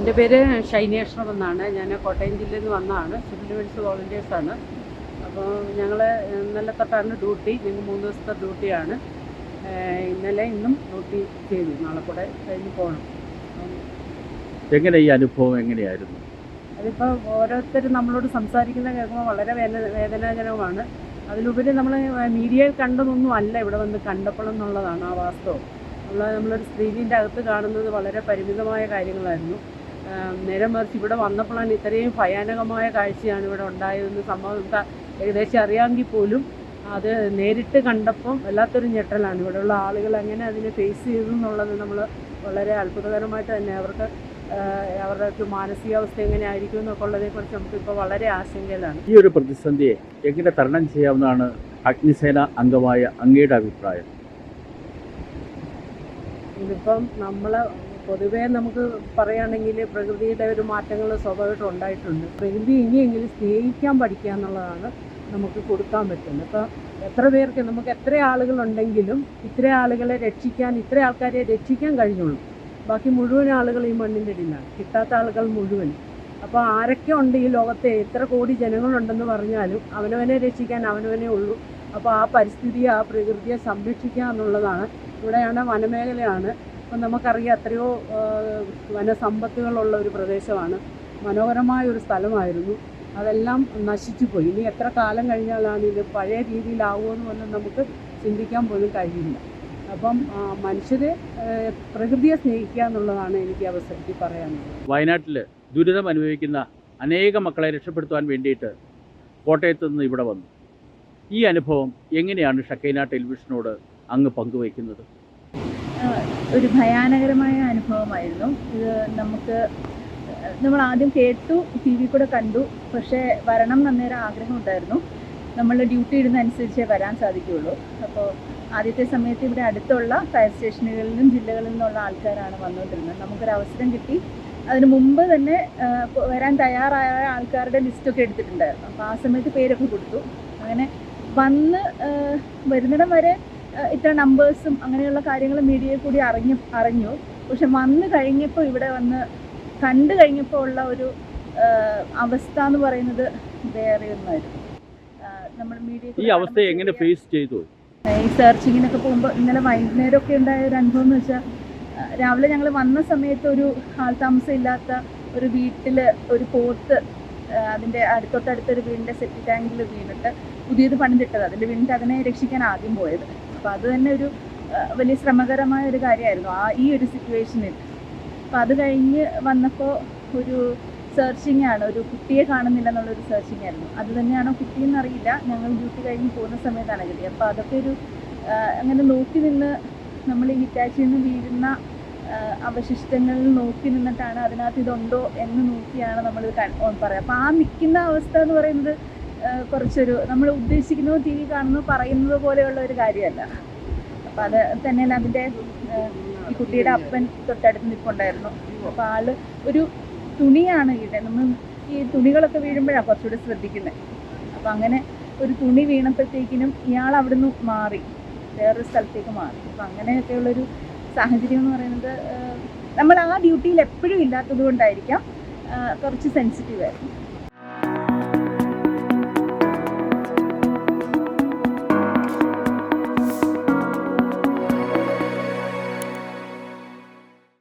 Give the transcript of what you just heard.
എൻ്റെ പേര് ഷൈനേഷ്ണം എന്നാണ്. ഞാൻ കോട്ടയം ജില്ലയിൽ നിന്ന് വന്നതാണ്. സിവിൽ ഡിഫൻസ് വോളണ്ടിയേഴ്സാണ്. അപ്പോൾ ഞങ്ങൾ ഇന്നലെ തൊട്ടാണ് ഡ്യൂട്ടി. ഞങ്ങൾ 3 ദിവസത്തെ ഡ്യൂട്ടിയാണ്. ഇന്നലെ ഇന്നും ഡ്യൂട്ടി ചെയ്തു. നാളെ കൂടെ കഴിഞ്ഞ് പോകണം. എങ്ങനെ ഈ അനുഭവം എങ്ങനെയായിരുന്നു? അതിപ്പോൾ ഓരോരുത്തരും നമ്മളോട് സംസാരിക്കുന്ന കേൾക്കുമ്പോൾ വളരെ വേദനാജനകമാണ്. അതിലുപരി നമ്മൾ മീഡിയയിൽ കണ്ടതൊന്നും അല്ല ഇവിടെ വന്ന് കണ്ടപ്പോഴെന്നുള്ളതാണ് ആ വാസ്തവം. നമ്മളൊരു സ്ക്രീനിൻ്റെ അകത്ത് കാണുന്നത് വളരെ പരിമിതമായ കാര്യങ്ങളായിരുന്നു. നേരെ മറിച്ച് ഇവിടെ വന്നപ്പോഴാണ് ഇത്രയും ഭയാനകമായ കാഴ്ചയാണ് ഇവിടെ ഉണ്ടായതെന്ന് സംഭവം ഏകദേശം അറിയാമെങ്കിൽ പോലും അത് നേരിട്ട് കണ്ടപ്പം വല്ലാത്തൊരു ഞെട്ടലാണ്. ഇവിടെയുള്ള ആളുകൾ എങ്ങനെ അതിനെ ഫേസ് ചെയ്തു എന്നുള്ളത് നമ്മൾ വളരെ അത്ഭുതകരമായിട്ട് തന്നെ അവരുടെ മാനസികാവസ്ഥ എങ്ങനെ ആയിരിക്കും എന്നൊക്കെ ഉള്ളതിനെക്കുറിച്ച് നമുക്കിപ്പോൾ വളരെ ആശങ്കയിലാണ്. ഈ ഒരു പ്രതിസന്ധിയെ എങ്ങനെ തരണം ചെയ്യാവുന്നതാണ് അഗ്നിസേന അംഗമായ അങ്ങയുടെ അഭിപ്രായം? ഇതിപ്പം നമ്മൾ പൊതുവേ നമുക്ക് പറയുകയാണെങ്കിൽ പ്രകൃതിയുടെ ഒരു മാറ്റങ്ങൾ സ്വാഭാവികമായിട്ടും ഉണ്ടായിട്ടുണ്ട്. പ്രകൃതി ഇനിയെങ്കിലും സ്നേഹിക്കാൻ പഠിക്കുക എന്നുള്ളതാണ് നമുക്ക് കൊടുക്കാൻ പറ്റുന്നത്. ഇപ്പോൾ എത്ര പേർക്ക് നമുക്ക് എത്ര ആളുകളുണ്ടെങ്കിലും ഇത്ര ആളുകളെ രക്ഷിക്കാൻ, ഇത്ര ആൾക്കാരെ രക്ഷിക്കാൻ കഴിഞ്ഞുള്ളൂ. ബാക്കി മുഴുവൻ ആളുകൾ ഈ മണ്ണിൻ്റെ ഇടയിലാണ്, കിട്ടാത്ത ആളുകൾ മുഴുവൻ. അപ്പോൾ ആരൊക്കെ ഉണ്ട് ഈ ലോകത്തെ, എത്ര കോടി ജനങ്ങളുണ്ടെന്ന് പറഞ്ഞാലും അവനവനെ രക്ഷിക്കാൻ അവനവനേ ഉള്ളൂ. അപ്പോൾ ആ പരിസ്ഥിതിയെ, ആ പ്രകൃതിയെ സംരക്ഷിക്കുക എന്നുള്ളതാണ്. ഇവിടെയാണ് വനമേഖലയാണ്. അപ്പം നമുക്കറിയാം എത്രയോ വനസമ്പത്തുകളുള്ള ഒരു പ്രദേശമാണ്. മനോഹരമായ ഒരു സ്ഥലമായിരുന്നു. അതെല്ലാം നശിച്ചു പോയി. ഇനി എത്ര കാലം കഴിഞ്ഞാലാണ് ഇത് പഴയ രീതിയിലാവുമെന്ന് പോലും നമുക്ക് ചിന്തിക്കാൻ പോലും കഴിയില്ല. അപ്പം മനുഷ്യർ പ്രകൃതിയെ സ്നേഹിക്കുക എന്നുള്ളതാണ് എനിക്ക് അവസരത്തിൽ പറയാനുള്ളത്. വയനാട്ടിൽ ദുരിതം അനുഭവിക്കുന്ന അനേകം മക്കളെ രക്ഷപ്പെടുത്തുവാൻ വേണ്ടിയിട്ട് കോട്ടയത്ത് നിന്ന് ഇവിടെ വന്നു. ഈ അനുഭവം എങ്ങനെയാണ് ഷക്കൈന ടെലിവിഷനോട് അങ്ങ് പങ്കുവയ്ക്കുന്നത്? ഒരു ഭയാനകരമായ അനുഭവമായിരുന്നു ഇത്. നമ്മൾ ആദ്യം കേട്ടു, ടി വി കൂടെ കണ്ടു. പക്ഷേ വരണം എന്നേരം ആഗ്രഹം ഉണ്ടായിരുന്നു. നമ്മൾ ഡ്യൂട്ടി ഇടുന്നതനുസരിച്ചേ വരാൻ സാധിക്കുകയുള്ളൂ. അപ്പോൾ ആദ്യത്തെ സമയത്ത് ഇവിടെ അടുത്തുള്ള ഫയർ സ്റ്റേഷനുകളിൽ നിന്നും ജില്ലകളിൽ നിന്നുള്ള ആൾക്കാരാണ് വന്നുകൊണ്ടിരുന്നത്. നമുക്കൊരു അവസരം കിട്ടി. അതിന് മുമ്പ് തന്നെ വരാൻ തയ്യാറായ ആൾക്കാരുടെ ലിസ്റ്റൊക്കെ എടുത്തിട്ടുണ്ടായിരുന്നു. അപ്പോൾ ആ സമയത്ത് പേരൊക്കെ കൊടുത്തു. അങ്ങനെ വന്ന് വരുന്നിടം വരെ ഇത്ര നമ്പേഴ്സും അങ്ങനെയുള്ള കാര്യങ്ങൾ മീഡിയയിൽ കൂടി അറിഞ്ഞു. പക്ഷെ വന്ന് കഴിഞ്ഞപ്പോൾ, ഇവിടെ വന്ന് കണ്ടു കഴിഞ്ഞപ്പോൾ ഉള്ള ഒരു അവസ്ഥ എന്ന് പറയുന്നത് വേറെ ഒന്നായിരുന്നു. നമ്മൾ ഈ അവസ്ഥയെ എങ്ങനെ ഫേസ് ചെയ്തു? ഈ സെർച്ചിങ്ങിനൊക്കെ പോകുമ്പോൾ ഇന്നലെ വൈകുന്നേരമൊക്കെ ഉണ്ടായ ഒരു അനുഭവം എന്ന് വെച്ചാൽ, രാവിലെ ഞങ്ങൾ വന്ന സമയത്ത് ഒരു ആൾതാമസം ഇല്ലാത്ത ഒരു വീട്ടിൽ ഒരു പോത്ത് അതിൻ്റെ തൊട്ടടുത്തൊരു വീടിൻ്റെ സെപ്റ്റി ടാങ്കിൽ വീണിട്ട് പുതിയത് പണിതിട്ടത്, അതിൻ്റെ വീണിട്ട് അതിനെ രക്ഷിക്കാൻ ആദ്യം പോയത്. അപ്പോൾ അത് തന്നെ ഒരു വലിയ ശ്രമകരമായ ഒരു കാര്യമായിരുന്നു ഈ ഒരു സിറ്റുവേഷനിൽ. അപ്പോൾ അത് കഴിഞ്ഞ് വന്നപ്പോൾ ഒരു സെർച്ചിങ് ആണ്, ഒരു കുട്ടിയെ കാണുന്നില്ല എന്നുള്ളൊരു സെർച്ചിങ് ആയിരുന്നു. അത് തന്നെയാണോ കുട്ടിയെന്ന് അറിയില്ല. ഞങ്ങൾ ഡ്യൂട്ടി കഴിഞ്ഞ് പോകുന്ന സമയത്താണ് കിട്ടിയത്. അപ്പോൾ അതൊക്കെ ഒരു അങ്ങനെ നോക്കി നിന്ന്, നമ്മൾ ഈ ഹിറ്റാച്ചിയിൽ നിന്ന് വീഴുന്ന അവശിഷ്ടങ്ങളിൽ നോക്കി നിന്നിട്ടാണ് അതിനകത്ത് ഇതുണ്ടോ എന്ന് നോക്കിയാണ് നമ്മൾ പറയാം. അപ്പോൾ ആ നിൽക്കുന്ന അവസ്ഥ എന്ന് പറയുന്നത് കുറച്ചൊരു നമ്മൾ ഉദ്ദേശിക്കുന്നതോ ടി വി കാണുന്നതോ പറയുന്നത് പോലെയുള്ള ഒരു കാര്യമല്ല. അപ്പോൾ അത് തന്നെയല്ല, അതിൻ്റെ ഈ കുട്ടിയുടെ അപ്പൻ തൊട്ടടുത്ത് നിൽപ്പുണ്ടായിരുന്നു. അപ്പോൾ ആള് ഒരു തുണിയാണ് നമ്മൾ ഈ തുണികളൊക്കെ വീഴുമ്പോഴാണ് കുറച്ചുകൂടി ശ്രദ്ധിക്കുന്നത്. അപ്പോൾ അങ്ങനെ ഒരു തുണി വീണപ്പോഴത്തേക്കിനും ഇയാൾ അവിടുന്ന് മാറി, വേറൊരു സ്ഥലത്തേക്ക് മാറി. അപ്പോൾ അങ്ങനെയൊക്കെയുള്ളൊരു സാഹചര്യം എന്ന് പറയുന്നത് നമ്മൾ ആ ഡ്യൂട്ടിയിൽ എപ്പോഴും ഇല്ലാത്തത് കൊണ്ടായിരിക്കാം കുറച്ച് സെൻസിറ്റീവായിരുന്നു.